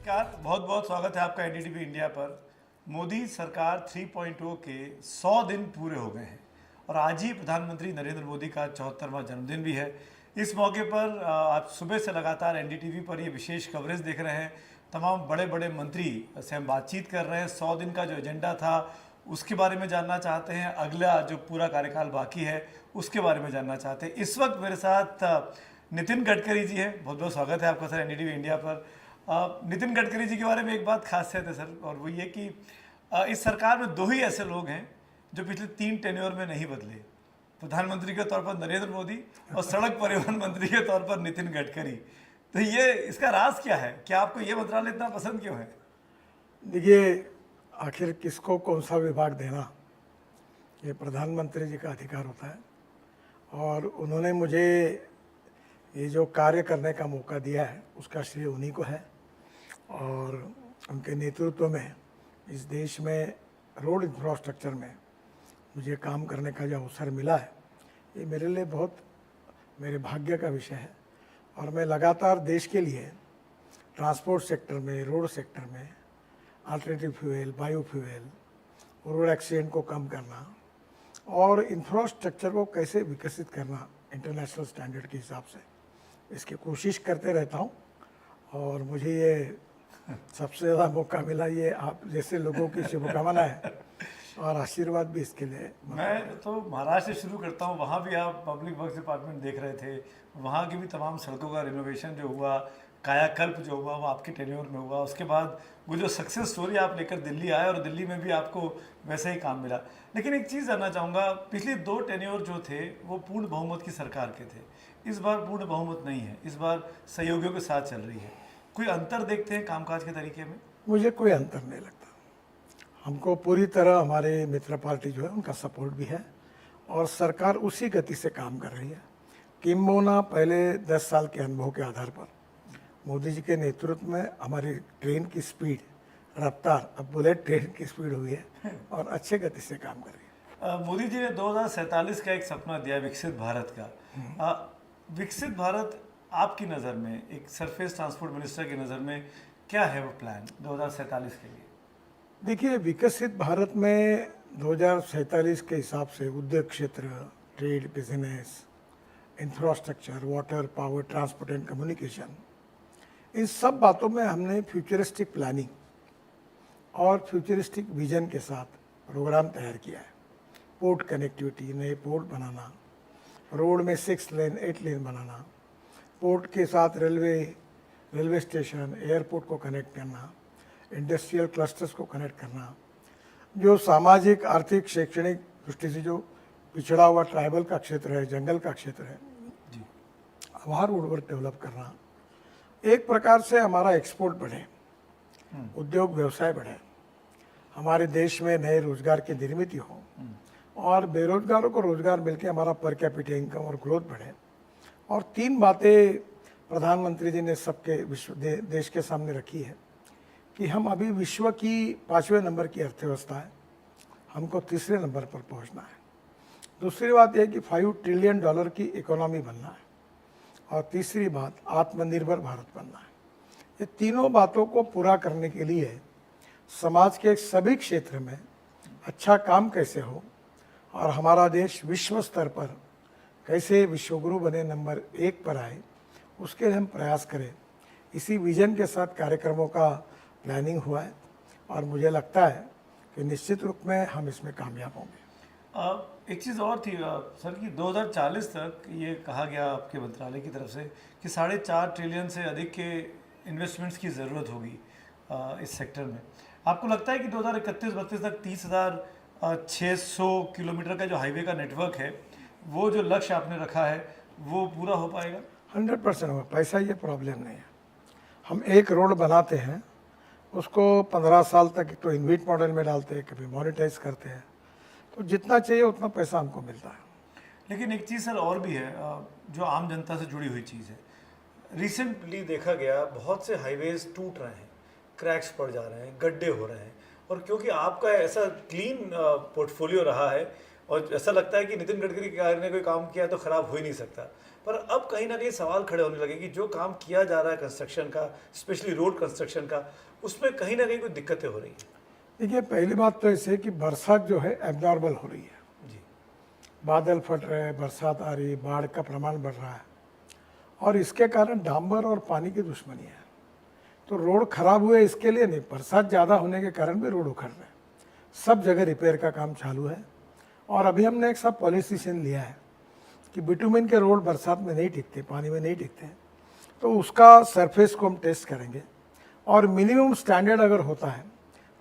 नमस्कार, बहुत बहुत स्वागत है आपका एनडीटीवी इंडिया पर। मोदी सरकार 3.0 के 100 दिन पूरे हो गए हैं और आज ही प्रधानमंत्री नरेंद्र मोदी का 74वां जन्मदिन भी है। इस मौके पर आप सुबह से लगातार एनडीटीवी पर ये विशेष कवरेज देख रहे हैं। तमाम बड़े बड़े मंत्री से हम बातचीत कर रहे हैं। 100 दिन का जो एजेंडा था उसके बारे में जानना चाहते हैं, अगला जो पूरा कार्यकाल बाकी है उसके बारे में जानना चाहते हैं। इस वक्त मेरे साथ नितिन गडकरी जी हैं। बहुत बहुत स्वागत है आपका सर एनडीटीवी इंडिया पर। नितिन गडकरी जी के बारे में एक बात खासियत है सर, और वो ये कि इस सरकार में दो ही ऐसे लोग हैं जो पिछले 3 टेन्योर में नहीं बदले। प्रधानमंत्री के तौर पर नरेंद्र मोदी और सड़क परिवहन मंत्री के तौर पर नितिन गडकरी। तो ये इसका राज क्या है? क्या आपको ये मंत्रालय इतना पसंद क्यों है? देखिए, आखिर किसको कौन सा विभाग देना, ये प्रधानमंत्री जी का अधिकार होता है। और उन्होंने मुझे ये जो कार्य करने का मौका दिया है उसका श्रेय उन्हीं को है। और उनके नेतृत्व में इस देश में रोड इंफ्रास्ट्रक्चर में मुझे काम करने का जो अवसर मिला है, ये मेरे लिए बहुत मेरे भाग्य का विषय है। और मैं लगातार देश के लिए ट्रांसपोर्ट सेक्टर में, रोड सेक्टर में alternative fuel, bio fuel, road accident को कम करना और इंफ्रास्ट्रक्चर को कैसे विकसित करना इंटरनेशनल स्टैंडर्ड के हिसाब से, इसकी कोशिश करते रहता हूँ। और मुझे ये सबसे ज़्यादा मौका मिला ये आप जैसे लोगों की शुभकामना है और आशीर्वाद भी इसके लिए। मैं तो महाराष्ट्र से शुरू करता हूँ। वहाँ भी आप पब्लिक वर्क्स डिपार्टमेंट देख रहे थे। वहाँ की भी तमाम सड़कों का रिनोवेशन जो हुआ, कायाकल्प जो हुआ, वो आपके टेन्योर में हुआ। उसके बाद वो जो सक्सेस स्टोरी आप लेकर दिल्ली आए और दिल्ली में भी आपको वैसे ही काम मिला। लेकिन एक चीज़ जानना चाहूँगा, पिछले 2 टेन्योर जो थे वो पूर्ण बहुमत की सरकार के थे। इस बार पूर्ण बहुमत नहीं है, इस बार सहयोगियों के साथ चल रही है। कोई अंतर देखते हैं कामकाज के तरीके में? मुझे कोई अंतर नहीं लगता। हमको पूरी तरह हमारे मित्र पार्टी जो है उनका सपोर्ट भी है और सरकार उसी गति से काम कर रही है। किम्बोना पहले 10 साल के अनुभव के आधार पर मोदी जी के नेतृत्व में हमारी ट्रेन की स्पीड, रफ्तार अब बुलेट ट्रेन की स्पीड हुई है और अच्छे गति से काम कर रही है। मोदी जी ने 2047 का एक सपना दिया विकसित भारत का। विकसित भारत आपकी नज़र में, एक सरफेस ट्रांसपोर्ट मिनिस्टर की नज़र में क्या है वो प्लान 2047 के लिए? देखिए, विकसित भारत में 2047 के हिसाब से उद्योग क्षेत्र, trade, business, infrastructure, water, power, transport and communication, इन सब बातों में हमने फ्यूचरिस्टिक प्लानिंग और फ्यूचरिस्टिक विजन के साथ प्रोग्राम तैयार किया है। पोर्ट कनेक्टिविटी, नए पोर्ट बनाना, रोड में 6 लेन 8 लेन बनाना, पोर्ट के साथ रेलवे स्टेशन, एयरपोर्ट को कनेक्ट करना, इंडस्ट्रियल क्लस्टर्स को कनेक्ट करना, जो सामाजिक, आर्थिक, शैक्षणिक दृष्टि से जो पिछड़ा हुआ ट्राइबल का क्षेत्र है, जंगल का क्षेत्र है, वहाँ रोडवर्क डेवलप करना। एक प्रकार से हमारा एक्सपोर्ट बढ़े, उद्योग व्यवसाय बढ़े, हमारे देश में नए रोजगार की निर्मित हो और बेरोजगारों को रोजगार मिलकर हमारा पर कैपिटा इनकम और ग्रोथ बढ़े। और 3 बातें प्रधानमंत्री जी ने सबके देश के सामने रखी है कि हम अभी विश्व की 5वें नंबर की अर्थव्यवस्था है, हमको 3रे नंबर पर पहुंचना है। दूसरी बात यह कि $5 ट्रिलियन की इकोनॉमी बनना है और तीसरी बात आत्मनिर्भर भारत बनना है। ये तीनों बातों को पूरा करने के लिए समाज के सभी क्षेत्र में अच्छा काम कैसे हो और हमारा देश विश्व स्तर पर कैसे विश्वगुरु बने, नंबर 1 पर आए, उसके लिए हम प्रयास करें। इसी विजन के साथ कार्यक्रमों का प्लानिंग हुआ है और मुझे लगता है कि निश्चित रूप में हम इसमें कामयाब होंगे। एक चीज़ और थी सर कि 2040 तक ये कहा गया आपके मंत्रालय की तरफ से कि 4.5 ट्रिलियन से अधिक के इन्वेस्टमेंट्स की ज़रूरत होगी इस सेक्टर में। आपको लगता है कि 2031-32 तक 30,600 किलोमीटर का जो हाईवे का नेटवर्क है, वो जो लक्ष्य आपने रखा है वो पूरा हो पाएगा? 100% होगा। पैसा ये प्रॉब्लम नहीं है। हम एक रोड बनाते हैं, उसको 15 साल तक तो इन्वेट मॉडल में डालते हैं, कभी मोनेटाइज करते हैं, तो जितना चाहिए उतना पैसा हमको मिलता है। लेकिन एक चीज़ सर और भी है जो आम जनता से जुड़ी हुई चीज़ है। रिसेंटली देखा गया बहुत से हाईवेज टूट रहे हैं, क्रैक्स पड़ जा रहे हैं, गड्ढे हो रहे हैं, और क्योंकि आपका ऐसा क्लीन पोर्टफोलियो रहा है और ऐसा लगता है कि नितिन गडकरी ने कोई काम किया तो ख़राब हो ही नहीं सकता, पर अब कहीं ना कहीं सवाल खड़े होने लगे कि जो काम किया जा रहा है कंस्ट्रक्शन का, स्पेशली रोड कंस्ट्रक्शन का, उसमें कहीं ना कहीं कोई दिक्कतें हो रही हैं। देखिए, पहली बात तो ऐसे कि बरसात जो है एबनॉर्मल हो रही है, जी। बादल फट रहे हैं, बरसात आ रही है, बाढ़ का प्रमाण बढ़ रहा है, और इसके कारण डांबर और पानी की दुश्मनी है। तो रोड खराब हुए इसके लिए नहीं, बरसात ज़्यादा होने के कारण भी रोड उखड़ रहे हैं। सब जगह रिपेयर का काम चालू है, और अभी हमने एक सब पॉलिसी डिसीजन लिया है कि बिटुमिन के रोड बरसात में नहीं टिकते, पानी में नहीं टिकते, तो उसका सरफेस को हम टेस्ट करेंगे, और मिनिमम स्टैंडर्ड अगर होता है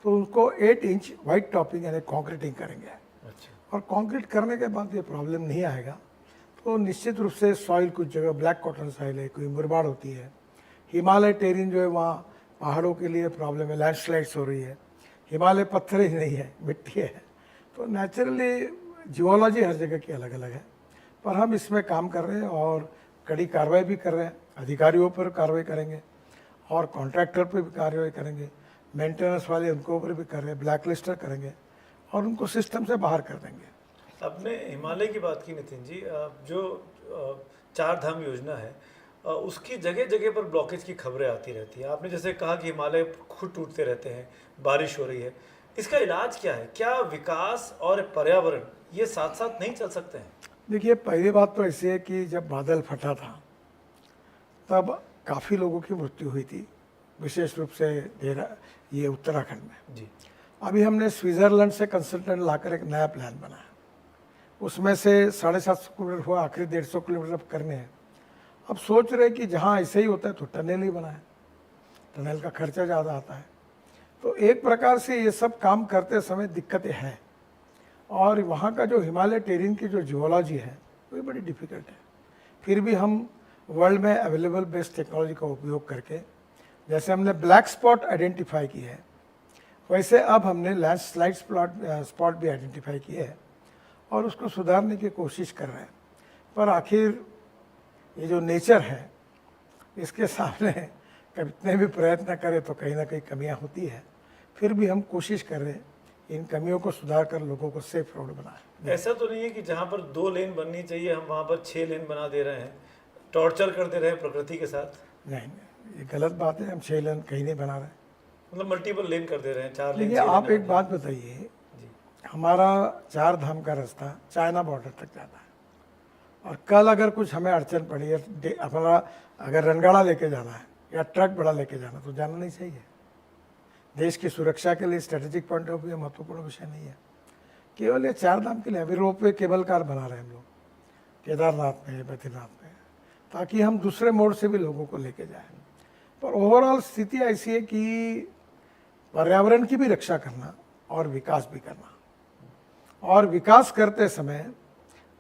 तो उसको 8 इंच वाइट टॉपिंग यानी कॉन्क्रीटिंग करेंगे। अच्छा। और कंक्रीट करने के बाद ये प्रॉब्लम नहीं आएगा। तो निश्चित रूप से सॉइल कुछ जगह ब्लैक कॉटन सॉइल है, कोई मुरबाड़ होती है, हिमालय टेरिन जो है वहाँ पहाड़ों के लिए प्रॉब्लम है, लैंडस्लाइड्स हो रही है, हिमालय पत्थर ही नहीं है, मिट्टी है। तो नेचुरली जियोलॉजी हर जगह की अलग अलग है, पर हम इसमें काम कर रहे हैं और कड़ी कार्रवाई भी कर रहे हैं। अधिकारियों पर कार्रवाई करेंगे और कॉन्ट्रैक्टर पर भी कार्रवाई करेंगे, मेंटेनेंस वाले उनको ऊपर भी कर रहे हैं, ब्लैक लिस्टर करेंगे और उनको सिस्टम से बाहर कर देंगे। आपने हिमालय की बात की नितिन जी, जो चार धाम योजना है, उसकी जगह जगह पर ब्लॉकेज की खबरें आती रहती हैं। आपने जैसे कहा कि हिमालय खुद टूटते रहते हैं, बारिश हो रही है, इसका इलाज क्या है? क्या विकास और पर्यावरण ये साथ साथ नहीं चल सकते हैं? देखिए, पहली बात तो ऐसी है कि जब बादल फटा था तब काफ़ी लोगों की मृत्यु हुई थी, विशेष रूप से ये उत्तराखंड में। जी। अभी हमने स्विट्ज़रलैंड से कंसल्टेंट लाकर एक नया प्लान बनाया, उसमें से 750 किलोमीटर हुआ, आखिरी 150 किलोमीटर अब करने हैं। अब सोच रहे कि जहाँ ऐसे ही होता है तो टनल ही बनाए, टनल का खर्चा ज़्यादा आता है। तो एक प्रकार से ये सब काम करते समय दिक्कतें हैं, और वहाँ का जो हिमालय टेरिन की जो जियोलॉजी है वो बड़ी डिफ़िकल्ट है। फिर भी हम वर्ल्ड में अवेलेबल बेस्ट टेक्नोलॉजी का उपयोग करके, जैसे हमने ब्लैक स्पॉट आइडेंटिफाई की है, वैसे अब हमने लैंडस्लाइड स्पॉट भी आइडेंटिफाई किए है और उसको सुधारने की कोशिश कर रहे हैं। पर आखिर ये जो नेचर है, इसके सामने कितने भी प्रयत्न करें तो कहीं ना कहीं कमियां होती है। फिर भी हम कोशिश कर रहे हैं इन कमियों को सुधार कर लोगों को सेफ रोड बनाएं। ऐसा तो नहीं है कि जहाँ पर 2 लेन बननी चाहिए हम वहाँ पर 6 लेन बना दे रहे हैं, टॉर्चर कर दे रहे हैं प्रकृति के साथ? नहीं, ये गलत बात है। हम 6 लेन कहीं नहीं बना रहे। मतलब मल्टीपल लेन कर दे रहे हैं, 4 लेन। देखिए, आप एक बात बताइए, हमारा 4 धाम का रास्ता चाइना बॉर्डर तक जाता है, और कल अगर कुछ हमें अड़चन पड़ी है, हमारा अगर रनगाड़ा लेके जाना है या ट्रक बड़ा लेके जाना, तो जाना नहीं चाहिए। देश की सुरक्षा के लिए स्ट्रेटेजिक पॉइंट ऑफ व्यू महत्वपूर्ण विषय नहीं है। केवल ये 4 धाम के लिए अभी रोप वे केबल कार बना रहे हैं हम लोग केदारनाथ में, बद्रीनाथ में, ताकि हम दूसरे मोड से भी लोगों को लेके जाएं। पर ओवरऑल स्थिति ऐसी है कि पर्यावरण की भी रक्षा करना और विकास भी करना, और विकास करते समय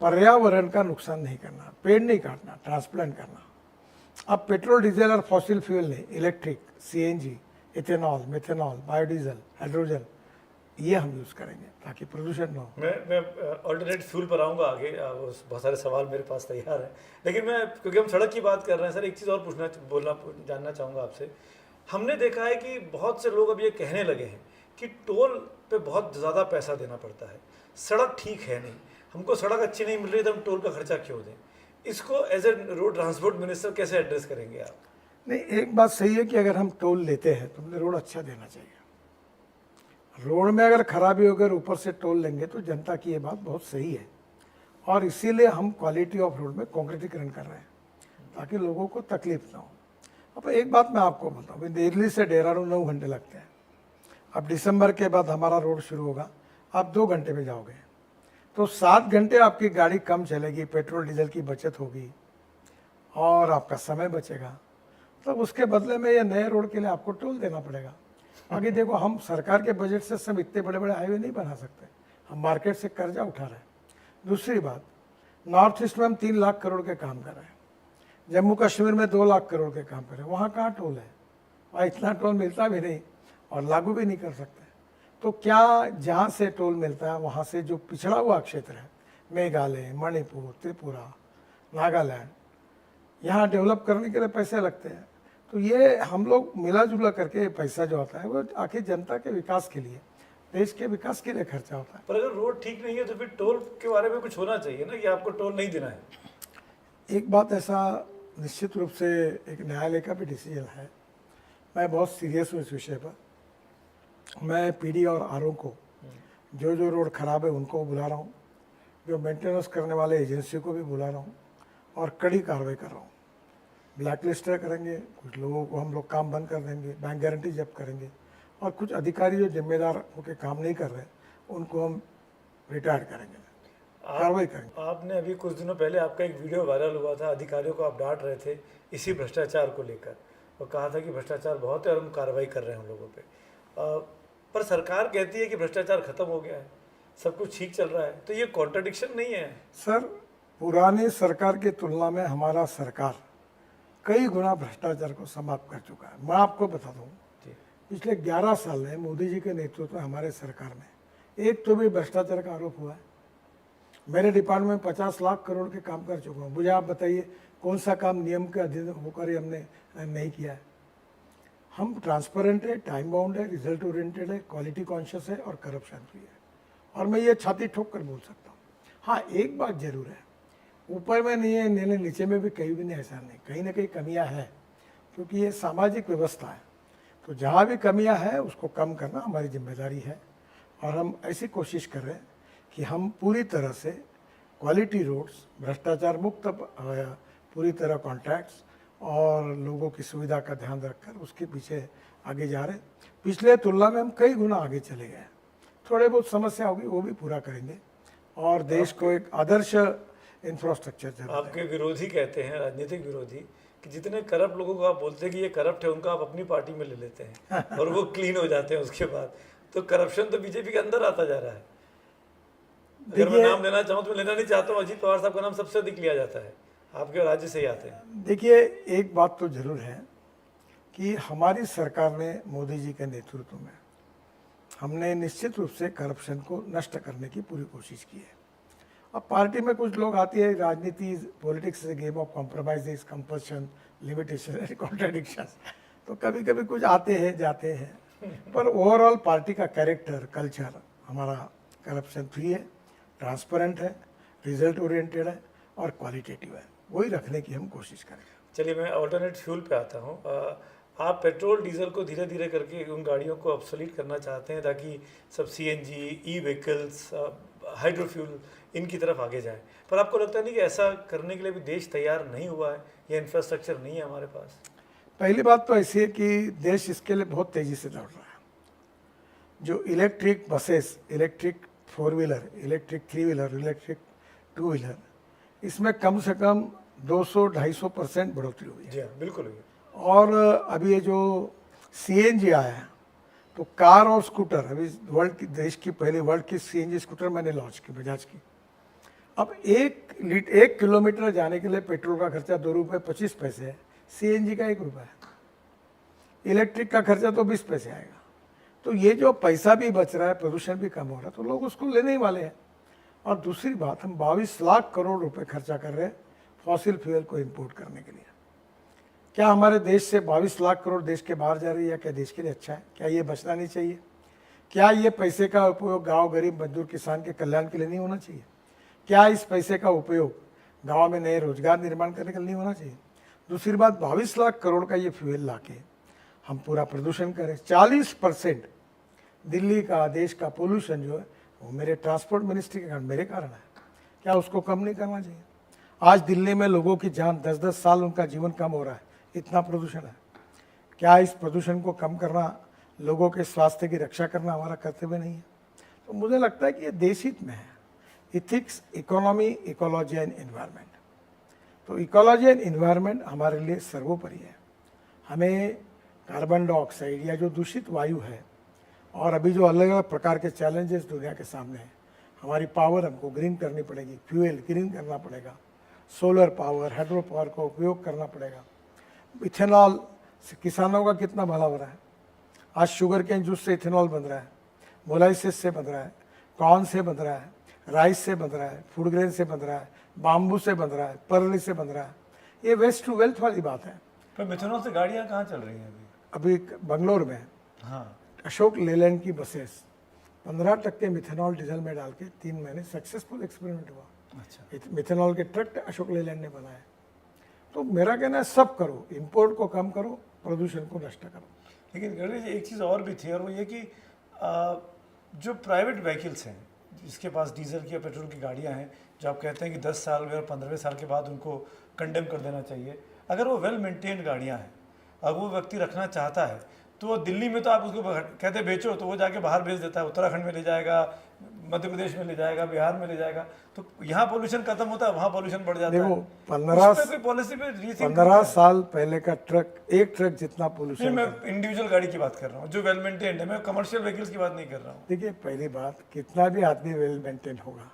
पर्यावरण का नुकसान नहीं करना, पेड़ नहीं काटना, ट्रांसप्लांट करना। अब पेट्रोल, डीजल और फॉसिल फ्यूल नहीं, electric, CNG, ethanol, methanol, biodiesel, hydrogen, ये हम यूज़ करेंगे ताकि प्रदूषण न हो। मैं ऑल्टरनेट फ्यूल पर आऊँगा आगे, बहुत सारे सवाल मेरे पास तैयार हैं, लेकिन मैं, क्योंकि हम सड़क की बात कर रहे हैं सर, एक चीज़ और जानना चाहूँगा आपसे। हमने देखा है कि बहुत से लोग अब ये कहने लगे हैं कि टोल पे बहुत ज़्यादा पैसा देना पड़ता है, सड़क ठीक है नहीं, हमको सड़क अच्छी नहीं मिल रही तो हम टोल का खर्चा क्यों दें? इसको as a road transport minister कैसे एड्रेस करेंगे आप? नहीं, एक बात सही है कि अगर हम टोल लेते हैं तो हमें रोड अच्छा देना चाहिए। रोड में अगर खराबी हो गई, ऊपर से टोल लेंगे तो जनता की ये बात बहुत सही है, और इसीलिए हम क्वालिटी ऑफ रोड में कॉन्क्रीटीकरण कर रहे हैं ताकि लोगों को तकलीफ ना हो। अब एक बात मैं आपको बोलता हूँ, दिल्ली से देहरादून 9 घंटे लगते हैं। अब दिसंबर के बाद हमारा रोड शुरू होगा, आप 2 घंटे में जाओगे, तो 7 घंटे आपकी गाड़ी कम चलेगी, पेट्रोल डीजल की बचत होगी और आपका समय बचेगा। तब उसके बदले में ये नए रोड के लिए आपको टोल देना पड़ेगा। आगे देखो, हम सरकार के बजट से सब इतने बड़े बड़े हाईवे नहीं बना सकते, हम मार्केट से कर्जा उठा रहे हैं। दूसरी बात, नॉर्थ ईस्ट में हम 3 लाख करोड़ के काम कर रहे हैं, जम्मू कश्मीर में 2 लाख करोड़ के काम कर रहे हैं, वहाँ कहाँ टोल है? वहाँ इतना टोल मिलता भी नहीं और लागू भी नहीं कर सकते। तो क्या जहाँ से टोल मिलता है वहाँ से जो पिछड़ा हुआ क्षेत्र है, मेघालय, मणिपुर, त्रिपुरा, नागालैंड, यहाँ डेवलप करने के लिए पैसे लगते हैं। तो ये हम लोग मिला जुला करके पैसा जो आता है वो आखिर जनता के विकास के लिए, देश के विकास के लिए खर्चा होता है। पर अगर रोड ठीक नहीं है तो फिर टोल के बारे में कुछ होना चाहिए ना, कि आपको टोल नहीं देना है। एक बात ऐसा निश्चित रूप से एक न्यायालय का भी डिसीजन है। मैं बहुत सीरियस हूँ इस विषय पर। मैं पीडी और आरओ को जो जो रोड खराब है उनको बुला रहा हूँ, जो मेंटेनेंस करने वाले एजेंसी को भी बुला रहा हूँ और कड़ी कार्रवाई कर रहा हूँ। ब्लैक लिस्ट करेंगे, कुछ लोगों को हम लोग काम बंद कर देंगे, बैंक गारंटी जब्त करेंगे और कुछ अधिकारी जो जिम्मेदार होकर काम नहीं कर रहे उनको हम रिटायर करेंगे, कार्रवाई करेंगे। आपने अभी कुछ दिनों पहले आपका एक वीडियो वायरल हुआ था, अधिकारियों को आप डांट रहे थे इसी भ्रष्टाचार को लेकर और कहा था कि भ्रष्टाचार बहुत है और हम कार्रवाई कर रहे हैं उन लोगों पे। पर सरकार कहती है कि भ्रष्टाचार खत्म हो गया है, सब कुछ ठीक चल रहा है, तो ये कॉन्ट्रडिक्शन नहीं है? सर, पुरानी सरकार की तुलना में हमारा सरकार कई गुना भ्रष्टाचार को समाप्त कर चुका है। मैं आपको बता दूं, पिछले 11 साल में मोदी जी के नेतृत्व में हमारे सरकार में एक तो भी भ्रष्टाचार का आरोप हुआ है। मेरे डिपार्टमेंट में 50 लाख करोड़ के काम कर चुका हूँ। मुझे आप बताइए कौन सा काम नियम के अधीन होकर हमने नहीं किया है। हम ट्रांसपेरेंट है, टाइम बाउंड है, रिजल्ट ओरिएंटेड है, क्वालिटी कॉन्शियस है और करप्शन फ्री है। और मैं ये छाती ठोक कर बोल सकता हूँ। हाँ, एक बात जरूर है, ऊपर में नहीं है, नीचे में भी कहीं भी नहीं, ऐसा नहीं, कहीं ना कहीं कमियां हैं, क्योंकि ये सामाजिक व्यवस्था है। तो जहाँ भी कमियां हैं उसको कम करना हमारी जिम्मेदारी है और हम ऐसी कोशिश कर रहे हैं कि हम पूरी तरह से क्वालिटी रोड्स, भ्रष्टाचार मुक्त पूरी तरह कॉन्ट्रैक्ट्स और लोगों की सुविधा का ध्यान रखकर उसके पीछे आगे जा रहे हैं। पिछले तुलना में हम कई गुना आगे चले गए। थोड़े बहुत समस्या होगी वो भी पूरा करेंगे और देश को एक आदर्श इंफ्रास्ट्रक्चर। आपके विरोधी कहते हैं, राजनीतिक विरोधी, कि जितने करप्ट लोगों को आप बोलते हैं कि ये करप्ट है, उनको आप अपनी पार्टी में ले लेते हैं और वो क्लीन हो जाते हैं उसके बाद। तो करप्शन तो बीजेपी के अंदर आता जा रहा है। अगर मैं नाम लेना चाहूँ तो मैं लेना नहीं चाहता हूँ, अजीत पवार साहब का नाम सबसे अधिक लिया जाता है, आपके राज्य से ही आते हैं। देखिए, एक बात तो जरूर है कि हमारी सरकार ने मोदी जी के नेतृत्व में हमने निश्चित रूप से करप्शन को नष्ट करने की पूरी कोशिश की है। अब पार्टी में कुछ लोग आती है, राजनीति politics is game of compromise, compulsion, limitation and contradictions. तो कभी कभी कुछ आते हैं जाते हैं, पर ओवरऑल पार्टी का कैरेक्टर, कल्चर हमारा करप्शन फ्री है, ट्रांसपेरेंट है, रिजल्ट ओरिएंटेड है और क्वालिटेटिव है। वही रखने की हम कोशिश करेंगे। चलिए, मैं ऑल्टरनेट फ्यूल पे आता हूँ। आप पेट्रोल डीजल को धीरे धीरे करके उन गाड़ियों को ऑब्सोलीट करना चाहते हैं ताकि सब सीएनजी, ई व्हीकल्स, हाइड्रोफ्यूल इनकी तरफ आगे जाए, पर आपको लगता नहीं कि ऐसा करने के लिए भी देश तैयार नहीं हुआ है या इंफ्रास्ट्रक्चर नहीं है हमारे पास? पहली बात तो ऐसी है कि देश इसके लिए बहुत तेजी से दौड़ रहा है। जो electric buses, electric 4 wheeler, electric 3 wheeler, electric 2 wheeler, इसमें कम से कम 200-250% बढ़ोतरी हुई है। जी हाँ, बिल्कुल हुई है। और अभी ये जो सीएनजी आया है, तो कार और स्कूटर, अभी देश की पहली वर्ल्ड की सीएनजी स्कूटर मैंने लॉन्च की, बजाज की। अब 1 किलोमीटर जाने के लिए पेट्रोल का खर्चा 2 रुपये 25 पैसे है, सीएनजी का 1 रुपया है। इलेक्ट्रिक का खर्चा तो 20 पैसे आएगा। तो ये जो पैसा भी बच रहा है, प्रदूषण भी कम हो रहा है, तो लोग उसको लेने ही वाले हैं। और दूसरी बात, हम 22 लाख करोड़ रुपए खर्चा कर रहे हैं फॉसिल फ्यूल को इंपोर्ट करने के लिए। क्या हमारे देश से 22 लाख करोड़ देश के बाहर जा रही है? क्या देश के लिए अच्छा है? क्या ये बचना नहीं चाहिए? क्या ये पैसे का उपयोग गांव, गरीब, मजदूर, किसान के कल्याण के लिए नहीं होना चाहिए? क्या इस पैसे का उपयोग गांव में नए रोजगार निर्माण करने के लिए नहीं होना चाहिए? दूसरी बात, 22 लाख करोड़ का ये फ्यूल लाके हम पूरा प्रदूषण करें। 40% दिल्ली का, देश का पोल्यूशन जो है वो मेरे ट्रांसपोर्ट मिनिस्ट्री के कारण, मेरे कारण है। क्या उसको कम नहीं करना चाहिए? आज दिल्ली में लोगों की जान, 10-10 साल उनका जीवन कम हो रहा है, इतना प्रदूषण है। क्या इस प्रदूषण को कम करना, लोगों के स्वास्थ्य की रक्षा करना हमारा कर्तव्य नहीं है? तो मुझे लगता है कि ये देश हित में है। Ethics, economy, ecology and environment. तो इकोलॉजी एंड एनवायरनमेंट हमारे लिए सर्वोपरि है। हमें कार्बन डाइऑक्साइड या जो दूषित वायु है और अभी जो अलग अलग प्रकार के चैलेंजेस दुनिया के सामने हैं, हमारी पावर हमको ग्रीन करनी पड़ेगी, फ्यूल ग्रीन करना पड़ेगा, सोलर पावर, हाइड्रो पावर का उपयोग करना पड़ेगा। इथेनॉल से किसानों का कितना भला हो रहा है। आज शुगर केन जूस से इथेनॉल बन रहा है, मोलाइसिस से बन रहा है, कॉर्न से बन रहा है, राइस से बन रहा है, फूड ग्रेन से बन रहा है, बाम्बू से बन रहा है, पर्ली से बन रहा है। ये वेस्ट टू वेल्थ वाली बात है। पर मिथेनॉल से गाड़ियाँ कहाँ चल रही हैं अभी बंगलोर में हाँ, अशोक लेलैंड की बसेस 15% मिथेनॉल डीजल में डाल के 3 महीने सक्सेसफुल एक्सपेरिमेंट हुआ। अच्छा, मिथेनॉल के ट्रक अशोक लेलैंड ने बनाए। तो मेरा कहना है सब करो, इंपोर्ट को कम करो, प्रदूषण को नष्ट करो। लेकिन गणेश जी, एक चीज़ और भी थी, और वो ये कि जो प्राइवेट व्हीकल्स हैं, जिसके पास डीजल की या पेट्रोल की गाड़ियां हैं, जो आप कहते हैं कि 10 साल में और 15वें साल के बाद उनको कंडेम कर देना चाहिए, अगर वो वेल मेंटेन्ड गाड़ियां हैं, अगर वो व्यक्ति रखना चाहता है, तो वो दिल्ली में तो आप उसको कहते बेचो, तो वो जाके बाहर भेज देता है, उत्तराखंड में ले जाएगा, मध्य प्रदेश में ले जाएगा, बिहार में ले जाएगा, तो यहाँ पोल्यूशन खत्म होता है, वहाँ पोल्यूशन बढ़ जाता देखो, है। 15 उस पे कोई पॉलिसी पे rethink 15 साल पहले का ट्रक, एक ट्रक जितना नहीं, पोल्यूशन। मैं इंडिविजुअल गाड़ी की बात कर रहा हूँ जो वेल मेंटेन्ड है, मैं कमर्शियल व्हीकल्स की बात नहीं कर रहा हूँ। देखिए, पहली बात, कितना भी आदमी वेल मेंटेन होगा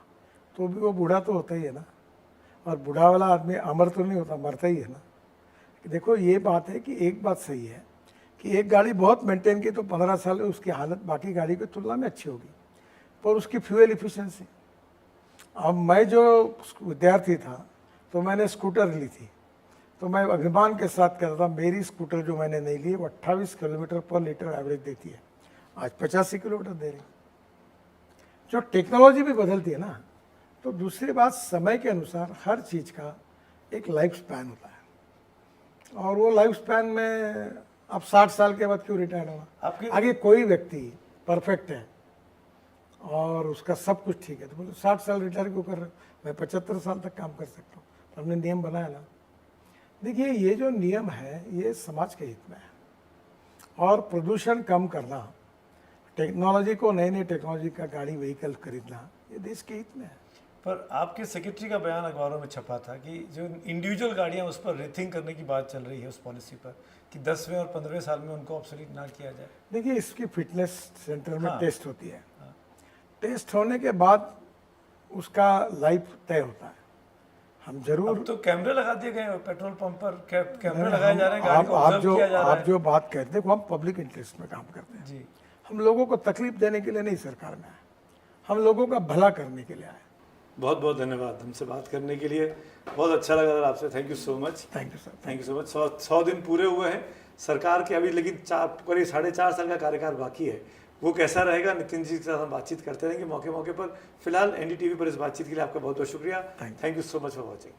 तो भी वो बूढ़ा तो होता ही है ना, और बूढ़ा वाला आदमी अमर तो नहीं होता, मरता ही है ना। देखो, ये बात है कि एक बात सही है कि एक गाड़ी बहुत मेंटेन की तो 15 साल में उसकी हालत बाकी गाड़ी की तुलना में अच्छी होगी, पर उसकी फ्यूल इफिशिएंसी। अब मैं जो विद्यार्थी था तो मैंने स्कूटर ली थी, तो मैं अभिमान के साथ कहता था मेरी स्कूटर जो मैंने नहीं ली वो 28 किलोमीटर पर लीटर एवरेज देती है, आज 85 किलोमीटर दे रही। जो टेक्नोलॉजी भी बदलती है ना, तो दूसरी बात, समय के अनुसार हर चीज़ का एक लाइफ स्पैन होता है, और वो लाइफ स्पैन में अब 60 साल के बाद क्यों रिटायर होना। आपके आगे कोई व्यक्ति परफेक्ट है और उसका सब कुछ ठीक है तो बोलो 60 साल रिटायर क्यों कर रहे हो, मैं 75 साल तक काम कर सकता हूँ, तो हमने नियम बनाया ना। देखिए, ये जो नियम है ये समाज के हित में है, और प्रदूषण कम करना, टेक्नोलॉजी को, नई नई टेक्नोलॉजी का गाड़ी व्हीकल खरीदना, ये देश के हित में है। पर आपके सेक्रेटरी का बयान अखबारों में छपा था कि जो इंडिविजुअल गाड़ियां उस पर रिथिंक करने की बात चल रही है, उस पॉलिसी पर, कि 10वें और 15वें साल में उनको ऑब्सोलीट ना किया जाए। देखिए, इसकी फिटनेस सेंटर में हाँ। टेस्ट होती है, टेस्ट होने के बाद उसका लाइफ तय होता है। हम जरूर, अब तो कैमरे लगा दिए गए हैं पेट्रोल पंप पर, कैमरे लगाए हम- जा रहे हैं, गाड़ी को आप ऑब्जर्व किया जा रहा आप है। जो बात कहते हैं, देखो, हम पब्लिक इंटरेस्ट में काम करते हैं, जी, हम लोगों को तकलीफ देने के लिए नहीं सरकार में आए, हम लोगों का भला करने के लिए आए। बहुत बहुत धन्यवाद हमसे बात करने के लिए, बहुत अच्छा लगा सर आपसे, thank you so much. Thank you sir. Thank you so much. 100 दिन पूरे हुए हैं सरकार के अभी, लेकिन करीब 4.5 साल का कार्यकाल बाकी है। वो कैसा रहेगा, नितिन जी के साथ हम बातचीत करते रहेंगे मौके मौके पर। फिलहाल एनडीटीवी पर इस बातचीत के लिए आपका बहुत बहुत शुक्रिया। Thank you. Thank you so much for watching.